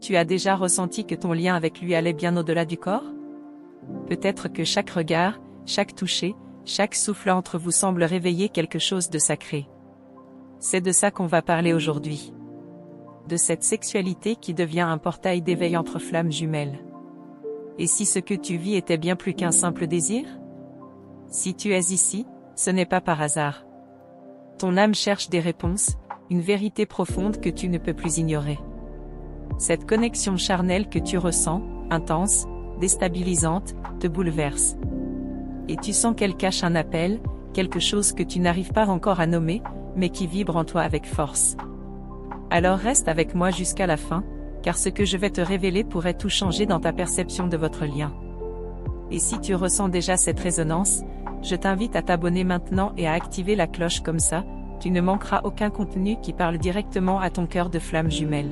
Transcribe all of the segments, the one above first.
Tu as déjà ressenti que ton lien avec lui allait bien au-delà du corps? Peut-être que chaque regard, chaque toucher, chaque souffle entre vous semble réveiller quelque chose de sacré. C'est de ça qu'on va parler aujourd'hui. De cette sexualité qui devient un portail d'éveil entre flammes jumelles. Et si ce que tu vis était bien plus qu'un simple désir? Si tu es ici, ce n'est pas par hasard. Ton âme cherche des réponses, une vérité profonde que tu ne peux plus ignorer. Cette connexion charnelle que tu ressens, intense, déstabilisante, te bouleverse. Et tu sens qu'elle cache un appel, quelque chose que tu n'arrives pas encore à nommer, mais qui vibre en toi avec force. Alors reste avec moi jusqu'à la fin, car ce que je vais te révéler pourrait tout changer dans ta perception de votre lien. Et si tu ressens déjà cette résonance, je t'invite à t'abonner maintenant et à activer la cloche comme ça, tu ne manqueras aucun contenu qui parle directement à ton cœur de flamme jumelle.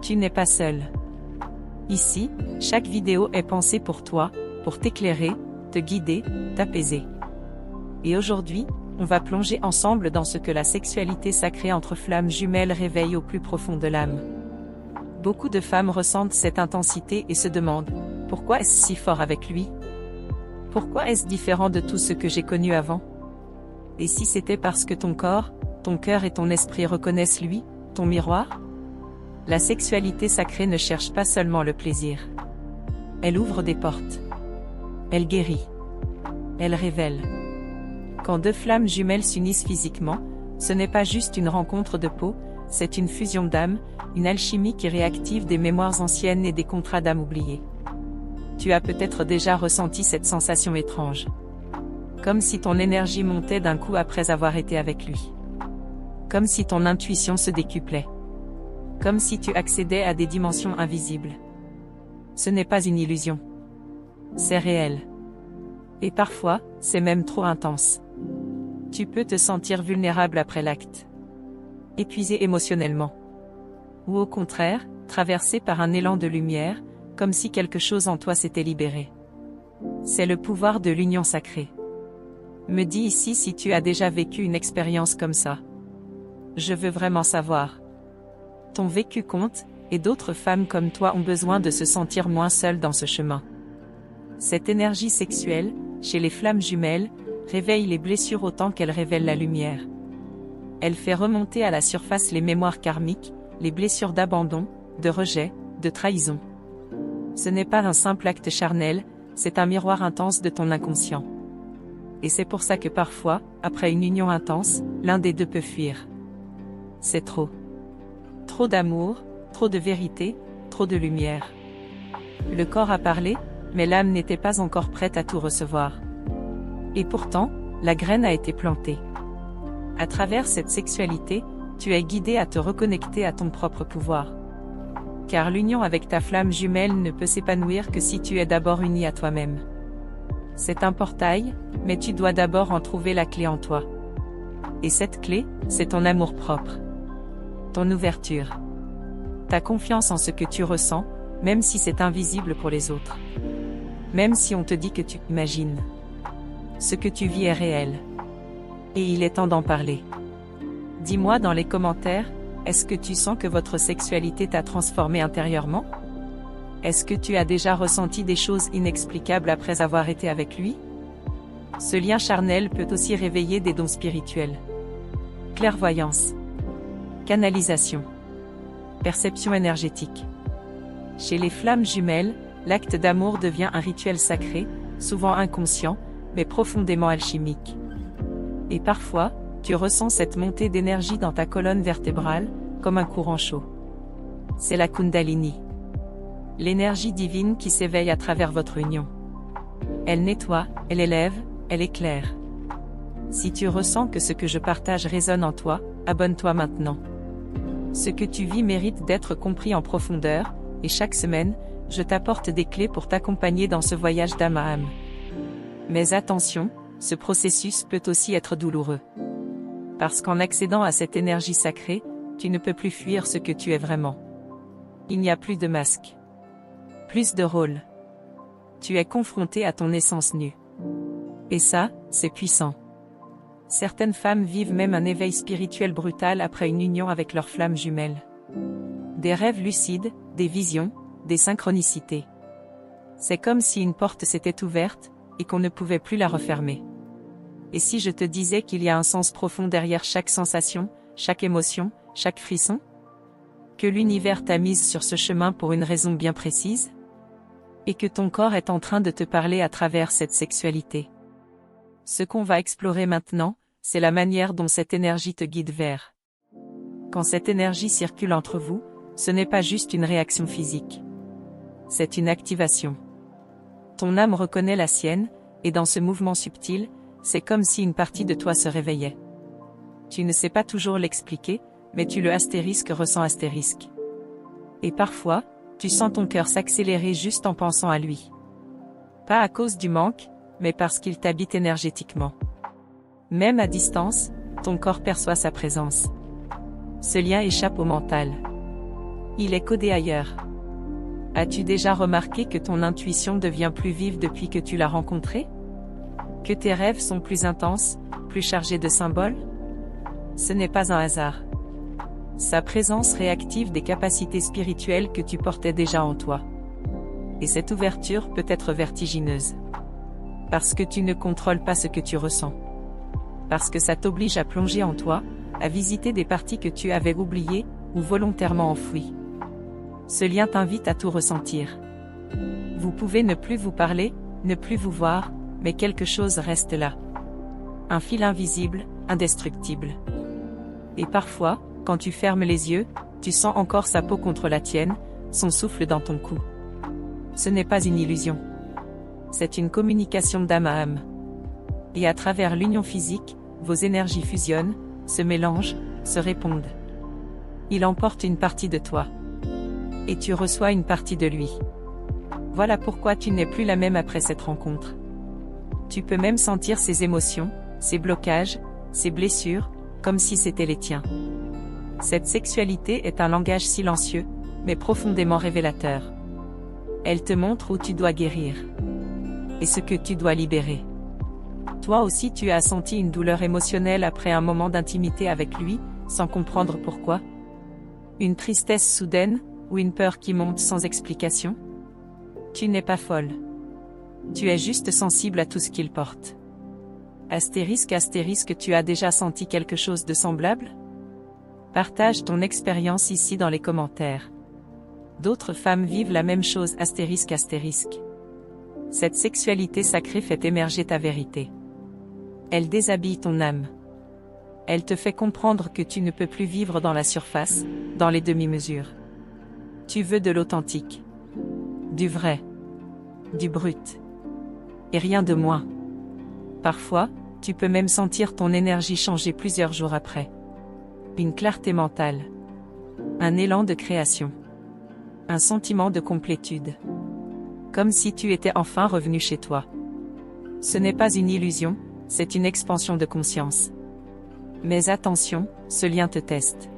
Tu n'es pas seul. Ici, chaque vidéo est pensée pour toi, pour t'éclairer, te guider, t'apaiser. Et aujourd'hui, on va plonger ensemble dans ce que la sexualité sacrée entre flammes jumelles réveille au plus profond de l'âme. Beaucoup de femmes ressentent cette intensité et se demandent, pourquoi est-ce si fort avec lui? Pourquoi est-ce différent de tout ce que j'ai connu avant? Et si c'était parce que ton corps, ton cœur et ton esprit reconnaissent lui, ton miroir? La sexualité sacrée ne cherche pas seulement le plaisir. Elle ouvre des portes. Elle guérit. Elle révèle. Quand deux flammes jumelles s'unissent physiquement, ce n'est pas juste une rencontre de peau, c'est une fusion d'âme, une alchimie qui réactive des mémoires anciennes et des contrats d'âme oubliés. Tu as peut-être déjà ressenti cette sensation étrange. Comme si ton énergie montait d'un coup après avoir été avec lui. Comme si ton intuition se décuplait. Comme si tu accédais à des dimensions invisibles. Ce n'est pas une illusion. C'est réel. Et parfois, c'est même trop intense. Tu peux te sentir vulnérable après l'acte. Épuisé émotionnellement. Ou au contraire, traversé par un élan de lumière, comme si quelque chose en toi s'était libéré. C'est le pouvoir de l'union sacrée. Me dis ici si tu as déjà vécu une expérience comme ça. Je veux vraiment savoir. Ton vécu compte, et d'autres femmes comme toi ont besoin de se sentir moins seules dans ce chemin. Cette énergie sexuelle, chez les flammes jumelles, réveille les blessures autant qu'elle révèle la lumière. Elle fait remonter à la surface les mémoires karmiques, les blessures d'abandon, de rejet, de trahison. Ce n'est pas un simple acte charnel, c'est un miroir intense de ton inconscient. Et c'est pour ça que parfois, après une union intense, l'un des deux peut fuir. C'est trop. Trop d'amour, trop de vérité, trop de lumière. Le corps a parlé, mais l'âme n'était pas encore prête à tout recevoir. Et pourtant, la graine a été plantée. À travers cette sexualité, tu es guidé à te reconnecter à ton propre pouvoir. Car l'union avec ta flamme jumelle ne peut s'épanouir que si tu es d'abord uni à toi-même. C'est un portail, mais tu dois d'abord en trouver la clé en toi. Et cette clé, c'est ton amour-propre. Ton ouverture. Ta confiance en ce que tu ressens, même si c'est invisible pour les autres. Même si on te dit que tu imagines. Ce que tu vis est réel. Et il est temps d'en parler. Dis-moi dans les commentaires, est-ce que tu sens que votre sexualité t'a transformé intérieurement? Est-ce que tu as déjà ressenti des choses inexplicables après avoir été avec lui? Ce lien charnel peut aussi réveiller des dons spirituels. Clairvoyance. Canalisation. Perception énergétique. Chez les flammes jumelles, l'acte d'amour devient un rituel sacré, souvent inconscient, mais profondément alchimique. Et parfois, tu ressens cette montée d'énergie dans ta colonne vertébrale, comme un courant chaud. C'est la Kundalini. L'énergie divine qui s'éveille à travers votre union. Elle nettoie, elle élève, elle éclaire. Si tu ressens que ce que je partage résonne en toi, abonne-toi maintenant. Ce que tu vis mérite d'être compris en profondeur, et chaque semaine, je t'apporte des clés pour t'accompagner dans ce voyage d'âme à âme. Mais attention, ce processus peut aussi être douloureux. Parce qu'en accédant à cette énergie sacrée, tu ne peux plus fuir ce que tu es vraiment. Il n'y a plus de masque. Plus de rôle. Tu es confronté à ton essence nue. Et ça, c'est puissant. Certaines femmes vivent même un éveil spirituel brutal après une union avec leur flamme jumelle. Des rêves lucides, des visions, des synchronicités. C'est comme si une porte s'était ouverte, et qu'on ne pouvait plus la refermer. Et si je te disais qu'il y a un sens profond derrière chaque sensation, chaque émotion, chaque frisson? Que l'univers t'a mise sur ce chemin pour une raison bien précise? Et que ton corps est en train de te parler à travers cette sexualité. Ce qu'on va explorer maintenant, c'est la manière dont cette énergie te guide vers. Quand cette énergie circule entre vous, ce n'est pas juste une réaction physique. C'est une activation. Ton âme reconnaît la sienne, et dans ce mouvement subtil, c'est comme si une partie de toi se réveillait. Tu ne sais pas toujours l'expliquer, mais tu le ressens astérisque. Et parfois, tu sens ton cœur s'accélérer juste en pensant à lui. Pas à cause du manque, mais parce qu'il t'habite énergétiquement. Même à distance, ton corps perçoit sa présence. Ce lien échappe au mental. Il est codé ailleurs. As-tu déjà remarqué que ton intuition devient plus vive depuis que tu l'as rencontrée? Que tes rêves sont plus intenses, plus chargés de symboles? Ce n'est pas un hasard. Sa présence réactive des capacités spirituelles que tu portais déjà en toi. Et cette ouverture peut être vertigineuse. Parce que tu ne contrôles pas ce que tu ressens. Parce que ça t'oblige à plonger en toi, à visiter des parties que tu avais oubliées, ou volontairement enfouies. Ce lien t'invite à tout ressentir. Vous pouvez ne plus vous parler, ne plus vous voir, mais quelque chose reste là. Un fil invisible, indestructible. Et parfois, quand tu fermes les yeux, tu sens encore sa peau contre la tienne, son souffle dans ton cou. Ce n'est pas une illusion. C'est une communication d'âme à âme. Et à travers l'union physique, vos énergies fusionnent, se mélangent, se répondent. Il emporte une partie de toi. Et tu reçois une partie de lui. Voilà pourquoi tu n'es plus la même après cette rencontre. Tu peux même sentir ses émotions, ses blocages, ses blessures, comme si c'était les tiens. Cette sexualité est un langage silencieux, mais profondément révélateur. Elle te montre où tu dois guérir. Et ce que tu dois libérer. Toi aussi tu as senti une douleur émotionnelle après un moment d'intimité avec lui, sans comprendre pourquoi. Une tristesse soudaine, ou une peur qui monte sans explication. Tu n'es pas folle. Tu es juste sensible à tout ce qu'il porte. Astérisque, tu as déjà senti quelque chose de semblable? Partage ton expérience ici dans les commentaires. D'autres femmes vivent la même chose astérisque. Cette sexualité sacrée fait émerger ta vérité. Elle déshabille ton âme. Elle te fait comprendre que tu ne peux plus vivre dans la surface, dans les demi-mesures. Tu veux de l'authentique. Du vrai. Du brut. Et rien de moins. Parfois, tu peux même sentir ton énergie changer plusieurs jours après. Une clarté mentale. Un élan de création. Un sentiment de complétude. Comme si tu étais enfin revenu chez toi. Ce n'est pas une illusion, c'est une expansion de conscience. Mais attention, ce lien te teste.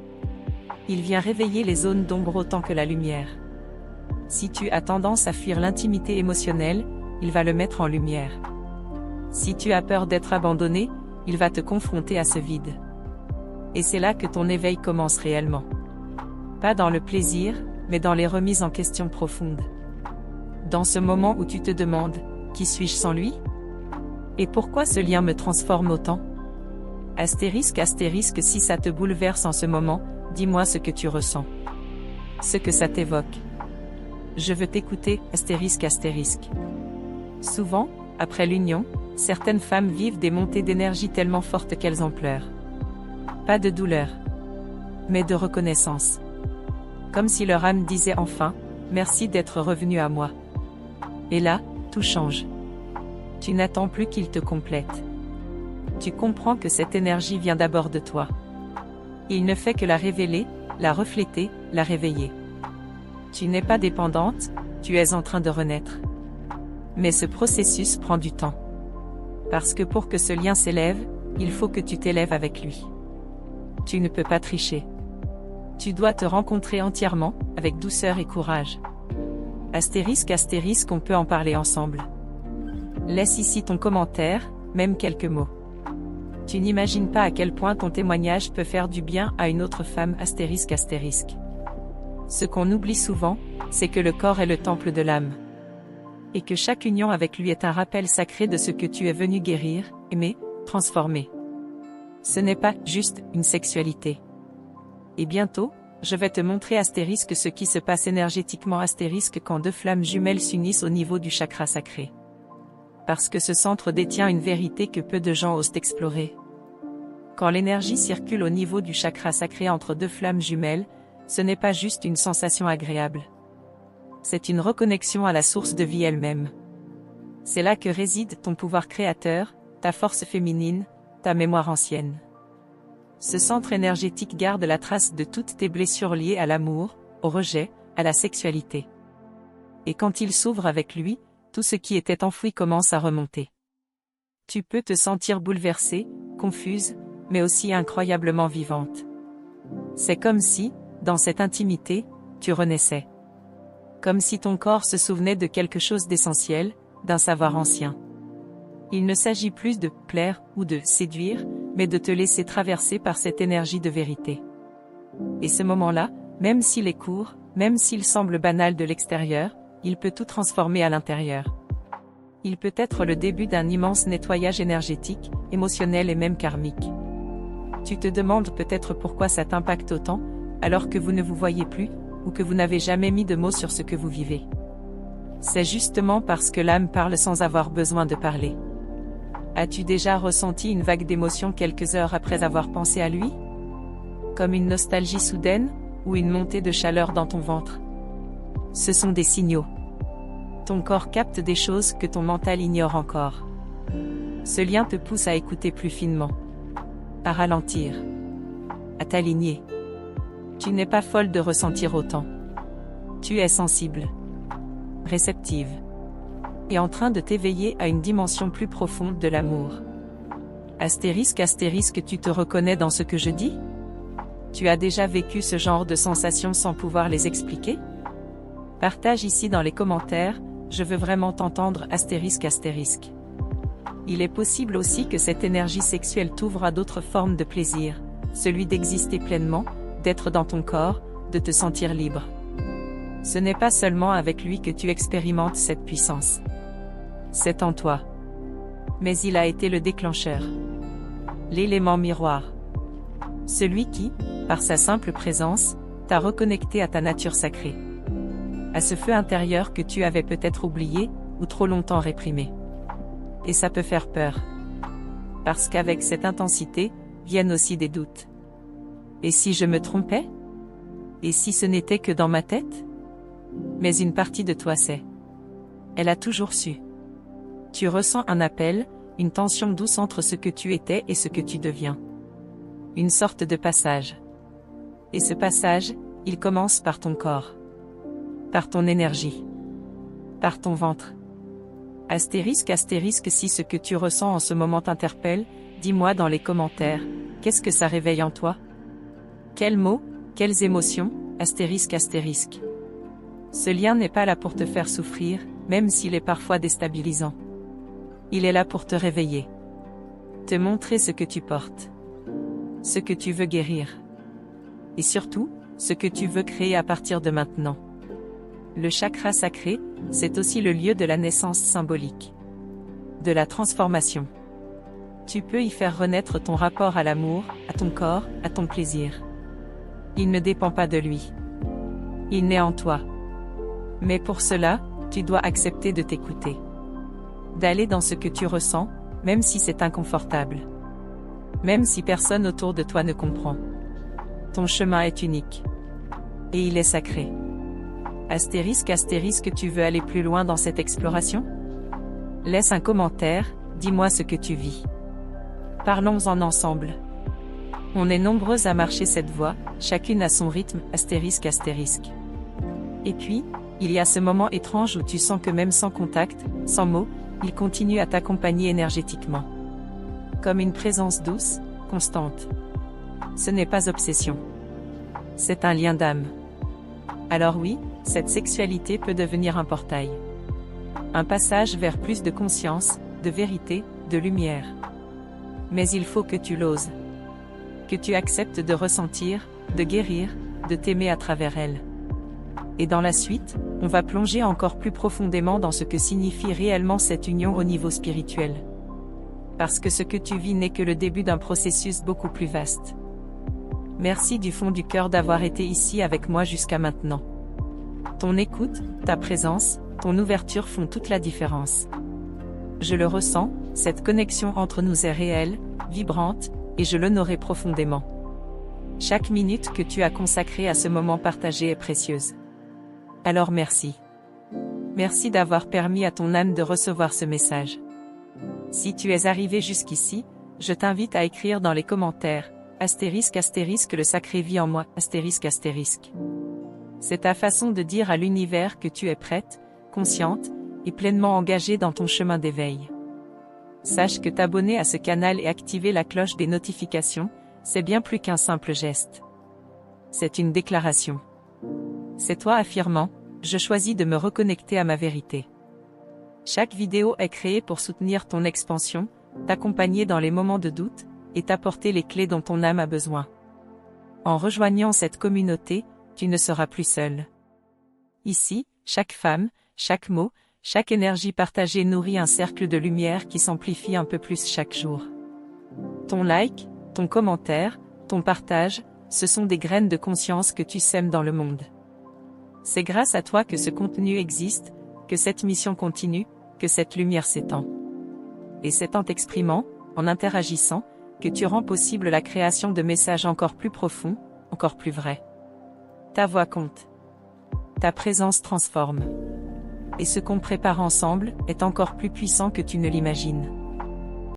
Il vient réveiller les zones d'ombre autant que la lumière. Si tu as tendance à fuir l'intimité émotionnelle, il va le mettre en lumière. Si tu as peur d'être abandonné, il va te confronter à ce vide. Et c'est là que ton éveil commence réellement. Pas dans le plaisir, mais dans les remises en question profondes. Dans ce moment où tu te demandes, qui suis-je sans lui? Et pourquoi ce lien me transforme autant? Astérisque, si ça te bouleverse en ce moment, dis-moi ce que tu ressens. Ce que ça t'évoque. Je veux t'écouter, astérisque. Souvent, après l'union, certaines femmes vivent des montées d'énergie tellement fortes qu'elles en pleurent. Pas de douleur, mais de reconnaissance. Comme si leur âme disait enfin, merci d'être revenu à moi. Et là, tout change. Tu n'attends plus qu'il te complète. Tu comprends que cette énergie vient d'abord de toi. Il ne fait que la révéler, la refléter, la réveiller. Tu n'es pas dépendante, tu es en train de renaître. Mais ce processus prend du temps. Parce que pour que ce lien s'élève, il faut que tu t'élèves avec lui. Tu ne peux pas tricher. Tu dois te rencontrer entièrement, avec douceur et courage. Astérisque, on peut en parler ensemble. Laisse ici ton commentaire, même quelques mots. Tu n'imagines pas à quel point ton témoignage peut faire du bien à une autre femme astérisque astérisque. Ce qu'on oublie souvent, c'est que le corps est le temple de l'âme. Et que chaque union avec lui est un rappel sacré de ce que tu es venu guérir, aimer, transformer. Ce n'est pas juste une sexualité. Et bientôt, je vais te montrer astérisque ce qui se passe énergétiquement astérisque quand deux flammes jumelles s'unissent au niveau du chakra sacré. Parce que ce centre détient une vérité que peu de gens osent explorer. Quand l'énergie circule au niveau du chakra sacré entre deux flammes jumelles, ce n'est pas juste une sensation agréable. C'est une reconnexion à la source de vie elle-même. C'est là que réside ton pouvoir créateur, ta force féminine, ta mémoire ancienne. Ce centre énergétique garde la trace de toutes tes blessures liées à l'amour, au rejet, à la sexualité. Et quand il s'ouvre avec lui, tout ce qui était enfoui commence à remonter. Tu peux te sentir bouleversée, confuse, mais aussi incroyablement vivante. C'est comme si, dans cette intimité, tu renaissais. Comme si ton corps se souvenait de quelque chose d'essentiel, d'un savoir ancien. Il ne s'agit plus de plaire ou de séduire, mais de te laisser traverser par cette énergie de vérité. Et ce moment-là, même s'il est court, même s'il semble banal de l'extérieur, il peut tout transformer à l'intérieur. Il peut être le début d'un immense nettoyage énergétique, émotionnel et même karmique. Tu te demandes peut-être pourquoi ça t'impacte autant, alors que vous ne vous voyez plus, ou que vous n'avez jamais mis de mots sur ce que vous vivez. C'est justement parce que l'âme parle sans avoir besoin de parler. As-tu déjà ressenti une vague d'émotion quelques heures après avoir pensé à lui? Comme une nostalgie soudaine, ou une montée de chaleur dans ton ventre? Ce sont des signaux. Ton corps capte des choses que ton mental ignore encore. Ce lien te pousse à écouter plus finement. À ralentir. À t'aligner. Tu n'es pas folle de ressentir autant. Tu es sensible. Réceptive. Et en train de t'éveiller à une dimension plus profonde de l'amour. Astérisque, tu te reconnais dans ce que je dis? Tu as déjà vécu ce genre de sensations sans pouvoir les expliquer? Partage ici dans les commentaires, je veux vraiment t'entendre astérisque. Il est possible aussi que cette énergie sexuelle t'ouvre à d'autres formes de plaisir, celui d'exister pleinement, d'être dans ton corps, de te sentir libre. Ce n'est pas seulement avec lui que tu expérimentes cette puissance. C'est en toi. Mais il a été le déclencheur. L'élément miroir. Celui qui, par sa simple présence, t'a reconnecté à ta nature sacrée. À ce feu intérieur que tu avais peut-être oublié, ou trop longtemps réprimé. Et ça peut faire peur. Parce qu'avec cette intensité, viennent aussi des doutes. Et si je me trompais? Et si ce n'était que dans ma tête? Mais une partie de toi sait. Elle a toujours su. Tu ressens un appel, une tension douce entre ce que tu étais et ce que tu deviens. Une sorte de passage. Et ce passage, il commence par ton corps. Par ton énergie. Par ton ventre. Astérisque, si ce que tu ressens en ce moment t'interpelle, dis-moi dans les commentaires, qu'est-ce que ça réveille en toi? Quels mots, quelles émotions, astérisque. Ce lien n'est pas là pour te faire souffrir, même s'il est parfois déstabilisant. Il est là pour te réveiller. Te montrer ce que tu portes. Ce que tu veux guérir. Et surtout, ce que tu veux créer à partir de maintenant. Le chakra sacré, c'est aussi le lieu de la naissance symbolique. De la transformation. Tu peux y faire renaître ton rapport à l'amour, à ton corps, à ton plaisir. Il ne dépend pas de lui. Il naît en toi. Mais pour cela, tu dois accepter de t'écouter. D'aller dans ce que tu ressens, même si c'est inconfortable. Même si personne autour de toi ne comprend. Ton chemin est unique. Et il est sacré. Astérisque, tu veux aller plus loin dans cette exploration? Laisse un commentaire, dis-moi ce que tu vis. Parlons-en ensemble. On est nombreuses à marcher cette voie, chacune à son rythme, astérisque. Et puis, il y a ce moment étrange où tu sens que même sans contact, sans mots, il continue à t'accompagner énergétiquement. Comme une présence douce, constante. Ce n'est pas obsession. C'est un lien d'âme. Alors oui, cette sexualité peut devenir un portail. Un passage vers plus de conscience, de vérité, de lumière. Mais il faut que tu l'oses. Que tu acceptes de ressentir, de guérir, de t'aimer à travers elle. Et dans la suite, on va plonger encore plus profondément dans ce que signifie réellement cette union au niveau spirituel. Parce que ce que tu vis n'est que le début d'un processus beaucoup plus vaste. Merci du fond du cœur d'avoir été ici avec moi jusqu'à maintenant. Ton écoute, ta présence, ton ouverture font toute la différence. Je le ressens, cette connexion entre nous est réelle, vibrante, et je l'honorerai profondément. Chaque minute que tu as consacrée à ce moment partagé est précieuse. Alors merci. Merci d'avoir permis à ton âme de recevoir ce message. Si tu es arrivé jusqu'ici, je t'invite à écrire dans les commentaires, ***, le sacré vit en moi, ***. C'est ta façon de dire à l'univers que tu es prête, consciente, et pleinement engagée dans ton chemin d'éveil. Sache que t'abonner à ce canal et activer la cloche des notifications, c'est bien plus qu'un simple geste. C'est une déclaration. C'est toi affirmant, je choisis de me reconnecter à ma vérité. Chaque vidéo est créée pour soutenir ton expansion, t'accompagner dans les moments de doute, et t'apporter les clés dont ton âme a besoin. En rejoignant cette communauté, tu ne seras plus seul. Ici, chaque femme, chaque mot, chaque énergie partagée nourrit un cercle de lumière qui s'amplifie un peu plus chaque jour. Ton like, ton commentaire, ton partage, ce sont des graines de conscience que tu sèmes dans le monde. C'est grâce à toi que ce contenu existe, que cette mission continue, que cette lumière s'étend. Et c'est en t'exprimant, en interagissant, que tu rends possible la création de messages encore plus profonds, encore plus vrais. Ta voix compte. Ta présence transforme. Et ce qu'on prépare ensemble est encore plus puissant que tu ne l'imagines.